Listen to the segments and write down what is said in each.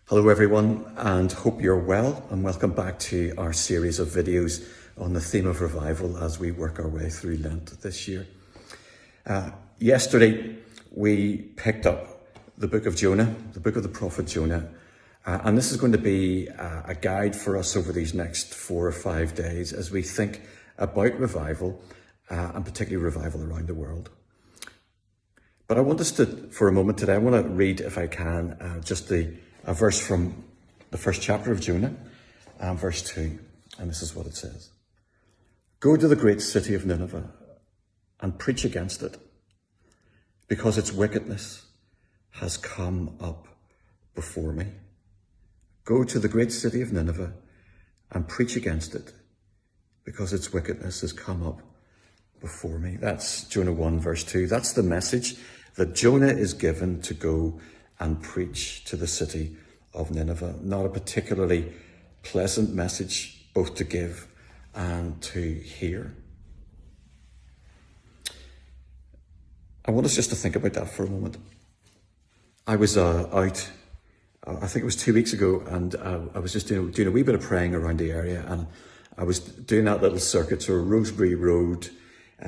Hello everyone, and hope you're well, and welcome back to our series of videos on the theme of revival as we work our way through Lent this year. Yesterday we picked up the book of Jonah, the book of the prophet Jonah, and this is going to be a guide for us over these next 4 or 5 days as we think about revival, and particularly revival around the world. But I want us to, for a moment today, I want to read, if I can, just a verse from the first chapter of Jonah, verse 2, and this is what it says. Go to the great city of Nineveh and preach against it, because its wickedness has come up before me. Go to the great city of Nineveh and preach against it, because its wickedness has come up before me. That's Jonah 1 verse 2. That's the message that Jonah is given to go and preach to the city of Nineveh. Not a particularly pleasant message both to give and to hear. I want us just to think about that for a moment. I was out, I think it was 2 weeks ago, and I was just doing a wee bit of praying around the area, and I was doing that little circuit, so Rosebery Road,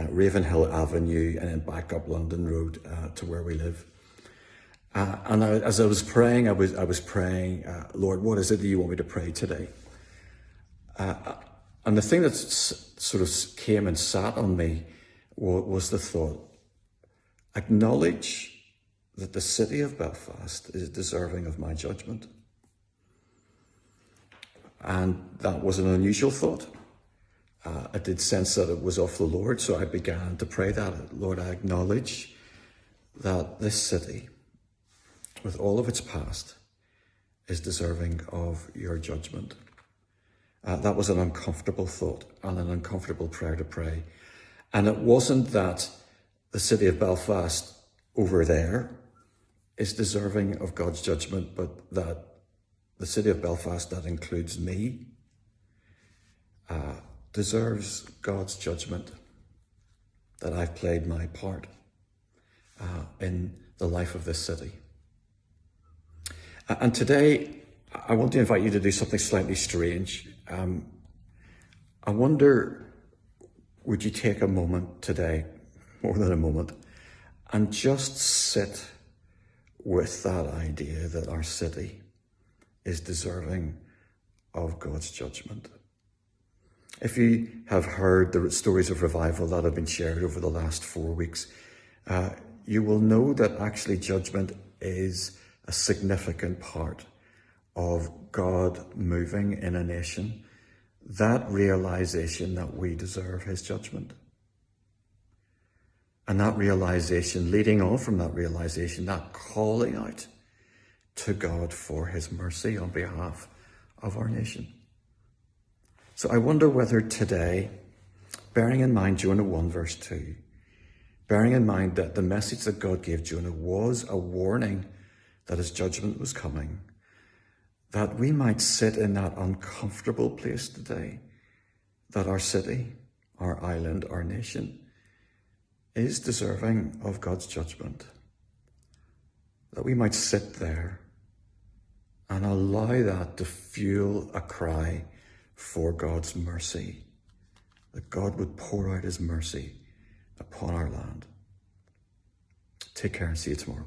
Ravenhill Avenue, and then back up London Road to where we live. As I was praying, I was praying, Lord, what is it that you want me to pray today? And the thing that sort of came and sat on me was the thought, acknowledge that the city of Belfast is deserving of my judgment. And that was an unusual thought. I did sense that it was of the Lord, so I began to pray that, Lord, I acknowledge that this city, with all of its past, is deserving of your judgment. That was an uncomfortable thought and an uncomfortable prayer to pray. And it wasn't that the city of Belfast over there is deserving of God's judgment, but that the city of Belfast, that includes me, deserves God's judgment, that I've played my part in the life of this city. And today, I want to invite you to do something slightly strange. I wonder, would you take a moment today, more than a moment, and just sit with that idea that our city is deserving of God's judgment. If you have heard the stories of revival that have been shared over the last 4 weeks, you will know that actually judgment is a significant part of God moving in a nation. That realization that we deserve his judgment. And that realization, leading on from that realization, that calling out to God for his mercy on behalf of our nation. So I wonder whether today, bearing in mind Jonah 1 verse 2, bearing in mind that the message that God gave Jonah was a warning that his judgment was coming, that we might sit in that uncomfortable place today, that our city, our island, our nation is deserving of God's judgment, that we might sit there and allow that to fuel a cry for God's mercy, that God would pour out his mercy upon our land. Take care and see you tomorrow.